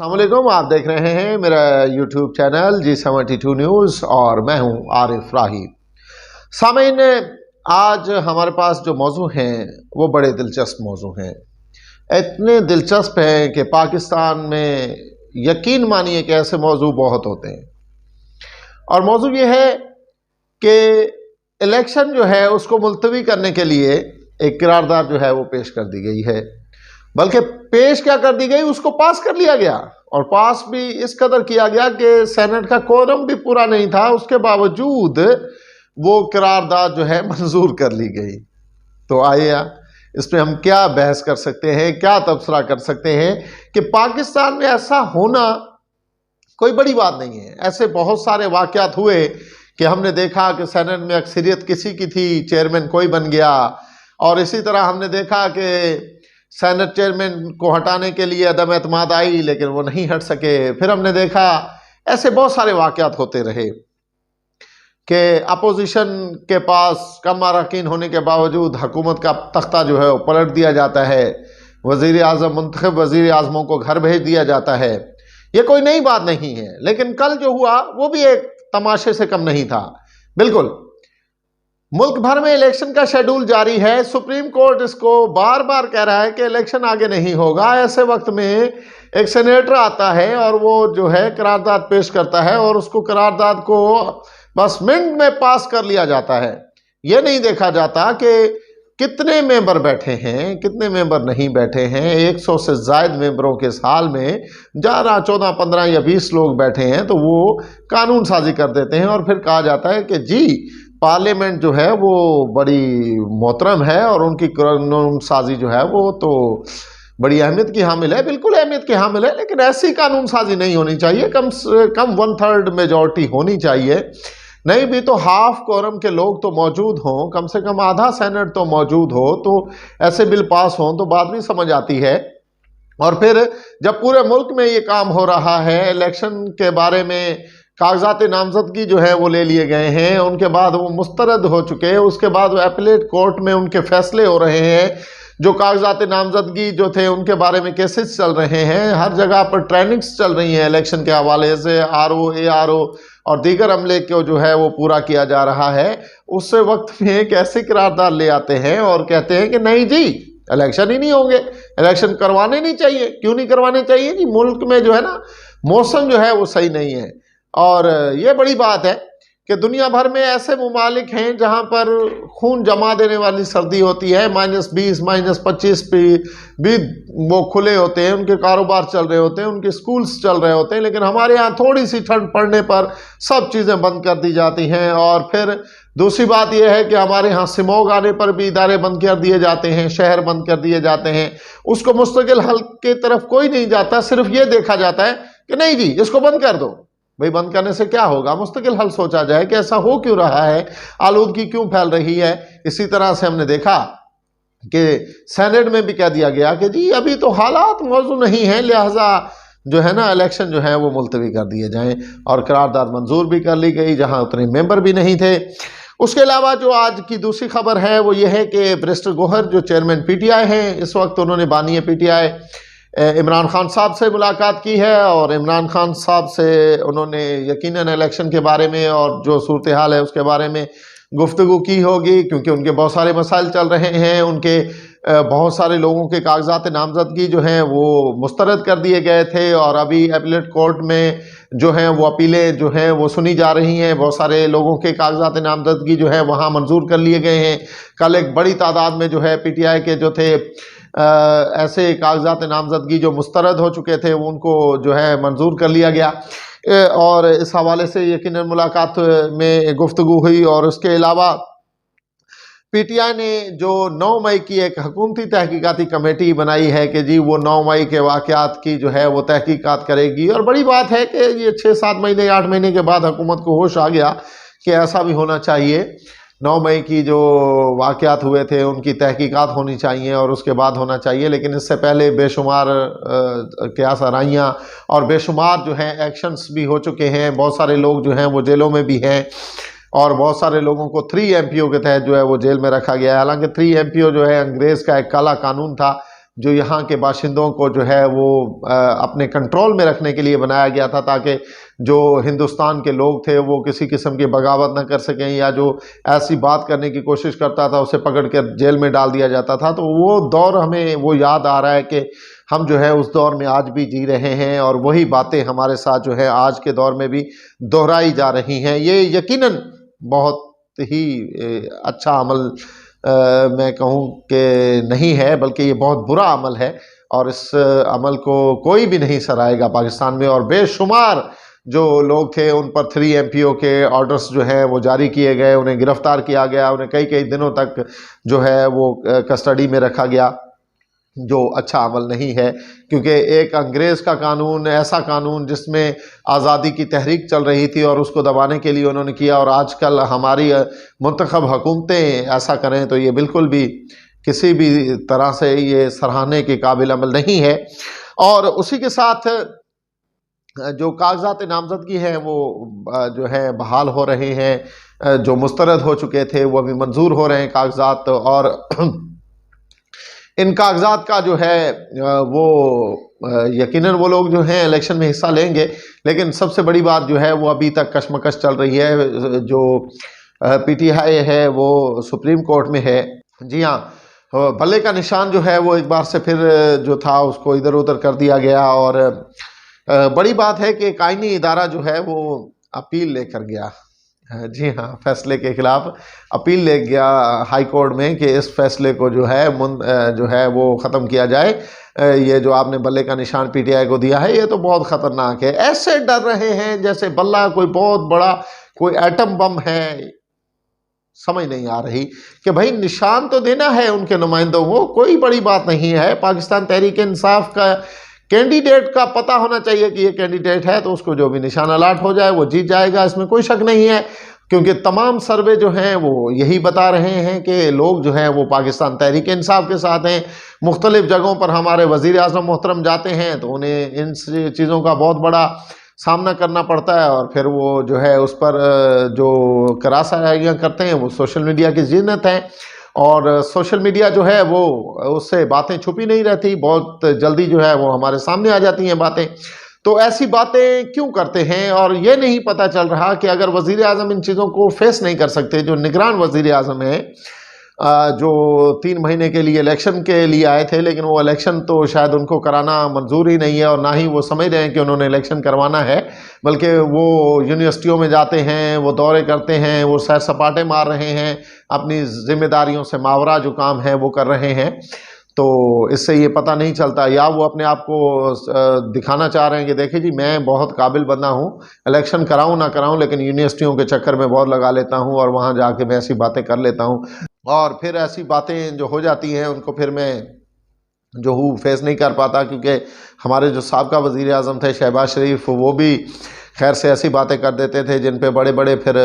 السلام علیکم، آپ دیکھ رہے ہیں میرا یوٹیوب چینل G72 نیوز اور میں ہوں عارف راہی۔ سامعین، آج ہمارے پاس جو موضوع ہیں وہ بڑے دلچسپ موضوع ہیں، اتنے دلچسپ ہیں کہ پاکستان میں یقین مانیے کہ ایسے موضوع بہت ہوتے ہیں۔ اور موضوع یہ ہے کہ الیکشن جو ہے اس کو ملتوی کرنے کے لیے ایک قرارداد جو ہے وہ پیش کر دی گئی ہے، بلکہ پیش کیا کر دی گئی، اس کو پاس کر لیا گیا، اور پاس بھی اس قدر کیا گیا کہ سینٹ کا کورم بھی پورا نہیں تھا، اس کے باوجود وہ قرارداد جو ہے منظور کر لی گئی۔ تو آئیے اس پہ ہم کیا بحث کر سکتے ہیں، کیا تبصرہ کر سکتے ہیں کہ پاکستان میں ایسا ہونا کوئی بڑی بات نہیں ہے۔ ایسے بہت سارے واقعات ہوئے کہ ہم نے دیکھا کہ سینٹ میں اکثریت کسی کی تھی، چیئرمین کوئی بن گیا، اور اسی طرح ہم نے دیکھا کہ سینٹ چیئرمین کو ہٹانے کے لیے عدم اعتماد آئی لیکن وہ نہیں ہٹ سکے۔ پھر ہم نے دیکھا ایسے بہت سارے واقعات ہوتے رہے کہ اپوزیشن کے پاس کم اراکین ہونے کے باوجود حکومت کا تختہ جو ہے وہ پلٹ دیا جاتا ہے، وزیر اعظم منتخب وزیر اعظموں کو گھر بھیج دیا جاتا ہے۔ یہ کوئی نئی بات نہیں ہے، لیکن کل جو ہوا وہ بھی ایک تماشے سے کم نہیں تھا۔ بالکل ملک بھر میں الیکشن کا شیڈول جاری ہے، سپریم کورٹ اس کو بار بار کہہ رہا ہے کہ الیکشن آگے نہیں ہوگا۔ ایسے وقت میں ایک سینیٹر آتا ہے اور وہ جو ہے قرارداد پیش کرتا ہے، اور اس کو قرارداد کو بس منٹ میں پاس کر لیا جاتا ہے۔ یہ نہیں دیکھا جاتا کہ کتنے ممبر بیٹھے ہیں، کتنے ممبر نہیں بیٹھے ہیں۔ 100 سے زائد ممبروں کے سال میں 11 14 15 یا 20 لوگ بیٹھے ہیں، تو وہ قانون سازی کر دیتے ہیں، اور پھر کہا جاتا ہے کہ جی پارلیمنٹ جو ہے وہ بڑی محترم ہے اور ان کی قانون سازی جو ہے وہ تو بڑی اہمیت کی حامل ہے۔ بالکل اہمیت کی حامل ہے، لیکن ایسی قانون سازی نہیں ہونی چاہیے، کم سے کم 1/3 میجورٹی ہونی چاہیے، نہیں بھی تو ہاف کورم کے لوگ تو موجود ہوں، کم سے کم آدھا سینٹ تو موجود ہو، تو ایسے بل پاس ہوں تو بات بھی سمجھ آتی ہے۔ اور پھر جب پورے ملک میں یہ کام ہو رہا ہے، الیکشن کے بارے میں کاغذات نامزدگی جو ہے وہ لے لیے گئے ہیں، ان کے بعد وہ مسترد ہو چکے، اس کے بعد وہ اپیلیٹ کورٹ میں ان کے فیصلے ہو رہے ہیں، جو کاغذات نامزدگی جو تھے ان کے بارے میں کیسز چل رہے ہیں، ہر جگہ پر ٹریننگز چل رہی ہیں الیکشن کے حوالے سے، RO ARO اور دیگر عملے کو جو ہے وہ پورا کیا جا رہا ہے۔ اس وقت میں ایک ایسی قرارداد لے آتے ہیں اور کہتے ہیں کہ نہیں جی الیکشن ہی نہیں ہوں گے، الیکشن کروانے نہیں چاہیے۔ کیوں نہیں کروانے چاہیے؟ کہ ملک میں جو ہے نا موسم جو ہے وہ صحیح نہیں ہے، اور یہ بڑی بات ہے کہ دنیا بھر میں ایسے ممالک ہیں جہاں پر خون جما دینے والی سردی ہوتی ہے، -20 -25 پہ بھی وہ کھلے ہوتے ہیں، ان کے کاروبار چل رہے ہوتے ہیں، ان کے سکولز چل رہے ہوتے ہیں، لیکن ہمارے ہاں تھوڑی سی ٹھنڈ پڑنے پر سب چیزیں بند کر دی جاتی ہیں۔ اور پھر دوسری بات یہ ہے کہ ہمارے ہاں سموگ آنے پر بھی ادارے بند کر دیے جاتے ہیں، شہر بند کر دیے جاتے ہیں، اس کو مستقل حل کی طرف کوئی نہیں جاتا، صرف یہ دیکھا جاتا ہے کہ نہیں جی اس کو بند کر دو۔ بھئی بند کرنے سے کیا ہوگا؟ مستقل حل سوچا جائے کہ ایسا ہو کیوں رہا ہے، آلودگی کیوں پھیل رہی ہے۔ اسی طرح سے ہم نے دیکھا کہ سینٹ میں بھی کہہ دیا گیا کہ جی ابھی تو حالات موزوں نہیں ہیں، لہٰذا جو ہے نا الیکشن جو ہے وہ ملتوی کر دیے جائیں، اور قرارداد منظور بھی کر لی گئی جہاں اتنے ممبر بھی نہیں تھے۔ اس کے علاوہ جو آج کی دوسری خبر ہے وہ یہ ہے کہ بیرسٹر گوہر جو چیئرمین PTI ہیں، اس وقت انہوں نے بانی PTI عمران خان صاحب سے ملاقات کی ہے، اور عمران خان صاحب سے انہوں نے یقیناً الیکشن کے بارے میں اور جو صورتحال ہے اس کے بارے میں گفتگو کی ہوگی، کیونکہ ان کے بہت سارے مسائل چل رہے ہیں، ان کے بہت سارے لوگوں کے کاغذات نامزدگی جو ہیں وہ مسترد کر دیے گئے تھے، اور ابھی اپیلیٹ کورٹ میں جو ہیں وہ اپیلیں جو ہیں وہ سنی جا رہی ہیں، بہت سارے لوگوں کے کاغذات نامزدگی جو ہے وہاں منظور کر لیے گئے ہیں۔ کل ایک بڑی تعداد میں جو ہے PTI کے جو تھے ایسے کاغذات نامزدگی جو مسترد ہو چکے تھے ان کو جو ہے منظور کر لیا گیا، اور اس حوالے سے یقیناً ملاقات میں گفتگو ہوئی۔ اور اس کے علاوہ PTI نے جو 9 مئی کی ایک حکومتی تحقیقاتی کمیٹی بنائی ہے کہ جی وہ 9 مئی کے واقعات کی جو ہے وہ تحقیقات کرے گی، اور بڑی بات ہے کہ یہ 6-7 مہینے 8 مہینے کے بعد حکومت کو ہوش آ گیا کہ ایسا بھی ہونا چاہیے۔ 9 مئی کی جو واقعات ہوئے تھے ان کی تحقیقات ہونی چاہیے اور اس کے بعد ہونا چاہیے، لیکن اس سے پہلے بے شمار قیاس آرائیاں اور بے شمار جو ہیں ایکشنز بھی ہو چکے ہیں، بہت سارے لوگ جو ہیں وہ جیلوں میں بھی ہیں، اور بہت سارے لوگوں کو 3 MPO کے تحت جو ہے وہ جیل میں رکھا گیا ہے۔ حالانکہ 3 MPO جو ہے انگریز کا ایک کالا قانون تھا، جو یہاں کے باشندوں کو جو ہے وہ اپنے کنٹرول میں رکھنے کے لیے بنایا گیا تھا، تاکہ جو ہندوستان کے لوگ تھے وہ کسی قسم کی بغاوت نہ کر سکیں، یا جو ایسی بات کرنے کی کوشش کرتا تھا اسے پکڑ کر جیل میں ڈال دیا جاتا تھا۔ تو وہ دور ہمیں وہ یاد آ رہا ہے کہ ہم جو ہے اس دور میں آج بھی جی رہے ہیں، اور وہی باتیں ہمارے ساتھ جو ہے آج کے دور میں بھی دہرائی جا رہی ہیں۔ یہ یقیناً بہت ہی اچھا عمل میں کہوں کہ نہیں ہے، بلکہ یہ بہت برا عمل ہے، اور اس عمل کو کوئی بھی نہیں سرائے گا پاکستان میں۔ اور بے شمار جو لوگ تھے ان پر 3 MPO کے آرڈرز جو ہیں وہ جاری کیے گئے، انہیں گرفتار کیا گیا، انہیں کئی دنوں تک جو ہے وہ کسٹڈی میں رکھا گیا، جو اچھا عمل نہیں ہے، کیونکہ ایک انگریز کا قانون، ایسا قانون جس میں آزادی کی تحریک چل رہی تھی، اور اس کو دبانے کے لیے انہوں نے کیا، اور آج کل ہماری منتخب حکومتیں ایسا کریں تو یہ بالکل بھی کسی بھی طرح سے یہ سراہنے کے قابل عمل نہیں ہے۔ اور اسی کے ساتھ جو کاغذات نامزدگی ہیں وہ جو ہے بحال ہو رہے ہیں، جو مسترد ہو چکے تھے وہ بھی منظور ہو رہے ہیں کاغذات، اور ان کاغذات کا جو ہے وہ یقیناً وہ لوگ جو ہیں الیکشن میں حصہ لیں گے، لیکن سب سے بڑی بات جو ہے وہ ابھی تک کشمکش چل رہی ہے۔ جو PTI ہے وہ سپریم کورٹ میں ہے۔ جی ہاں، بلے کا نشان جو ہے وہ ایک بار سے پھر جو تھا اس کو ادھر ادھر کر دیا گیا، اور بڑی بات ہے کہ کائنی ادارہ جو ہے وہ اپیل لے کر گیا، جی ہاں، فیصلے کے خلاف اپیل لے گیا ہائی کورٹ میں کہ اس فیصلے کو جو ہے وہ ختم کیا جائے۔ یہ جو آپ نے بلے کا نشان PTI کو دیا ہے یہ تو بہت خطرناک ہے۔ ایسے ڈر رہے ہیں جیسے بلہ کوئی بہت بڑا کوئی ایٹم بم ہے۔ سمجھ نہیں آ رہی کہ بھائی نشان تو دینا ہے ان کے نمائندوں کو، کوئی بڑی بات نہیں ہے۔ پاکستان تحریک انصاف کا کینڈیڈیٹ کا پتہ ہونا چاہیے کہ یہ کینڈیڈیٹ ہے، تو اس کو جو بھی نشان الاٹ ہو جائے وہ جیت جائے گا، اس میں کوئی شک نہیں ہے، کیونکہ تمام سروے جو ہیں وہ یہی بتا رہے ہیں کہ لوگ جو ہیں وہ پاکستان تحریک انصاف کے ساتھ ہیں۔ مختلف جگہوں پر ہمارے وزیر اعظم محترم جاتے ہیں تو انہیں ان چیزوں کا بہت بڑا سامنا کرنا پڑتا ہے، اور پھر وہ جو ہے اس پر جو کراسائیاں کرتے ہیں وہ سوشل میڈیا کی زینت ہیں، اور سوشل میڈیا جو ہے وہ اس سے باتیں چھپی نہیں رہتی، بہت جلدی جو ہے وہ ہمارے سامنے آ جاتی ہیں باتیں۔ تو ایسی باتیں کیوں کرتے ہیں؟ اور یہ نہیں پتہ چل رہا کہ اگر وزیر اعظم ان چیزوں کو فیس نہیں کر سکتے، جو نگران وزیر اعظم ہیں جو 3 مہینے کے لیے الیکشن کے لیے آئے تھے، لیکن وہ الیکشن تو شاید ان کو کرانا منظور ہی نہیں ہے، اور نہ ہی وہ سمجھ رہے ہیں کہ انہوں نے الیکشن کروانا ہے، بلکہ وہ یونیورسٹیوں میں جاتے ہیں، وہ دورے کرتے ہیں، وہ سیر سپاٹے مار رہے ہیں، اپنی ذمہ داریوں سے ماورا جو کام ہے وہ کر رہے ہیں۔ تو اس سے یہ پتہ نہیں چلتا، یا وہ اپنے آپ کو دکھانا چاہ رہے ہیں کہ دیکھیں جی میں بہت قابل بندہ ہوں، الیکشن کراؤں نہ کراؤں لیکن یونیورسٹیوں کے چکر میں بہت لگا لیتا ہوں، اور وہاں جا کے میں ایسی باتیں کر لیتا ہوں، اور پھر ایسی باتیں جو ہو جاتی ہیں ان کو پھر میں جو ہوں فیس نہیں کر پاتا، کیونکہ ہمارے جو سابقہ وزیر اعظم تھے شہباز شریف، وہ بھی خیر سے ایسی باتیں کر دیتے تھے جن پہ بڑے بڑے پھر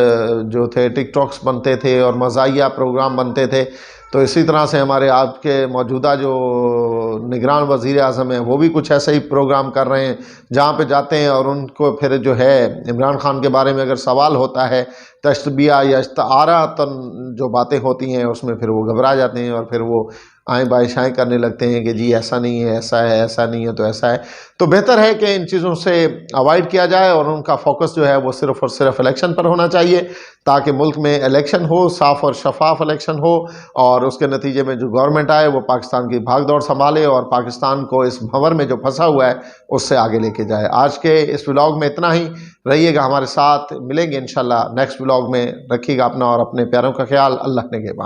جو تھے ٹک ٹاکس بنتے تھے اور مزاحیہ پروگرام بنتے تھے۔ تو اسی طرح سے ہمارے آپ کے موجودہ جو نگران وزیر اعظم ہیں وہ بھی کچھ ایسے ہی پروگرام کر رہے ہیں، جہاں پہ جاتے ہیں اور ان کو پھر جو ہے عمران خان کے بارے میں اگر سوال ہوتا ہے، تشبیہ یا استعارۃً جو باتیں ہوتی ہیں اس میں پھر وہ گھبرا جاتے ہیں، اور پھر وہ آئیں بائیں شائیں کرنے لگتے ہیں کہ جی ایسا نہیں ہے، ایسا ہے، ایسا نہیں ہے تو ایسا ہے۔ تو بہتر ہے کہ ان چیزوں سے اوائڈ کیا جائے، اور ان کا فوکس جو ہے وہ صرف اور صرف الیکشن پر ہونا چاہیے، تاکہ ملک میں الیکشن ہو، صاف اور شفاف الیکشن ہو، اور اس کے نتیجے میں جو گورنمنٹ آئے وہ پاکستان کی بھاگ دوڑ سنبھالے، اور پاکستان کو اس بھنور میں جو پھنسا ہوا ہے اس سے آگے لے کے جائے۔ آج کے اس ولاگ میں اتنا ہی، رہیے گا ہمارے ساتھ، ملیں گے انشاءاللہ نیکسٹ ولاگ میں۔ رکھیے گا اپنا اور اپنے پیاروں کا خیال۔ اللہ نے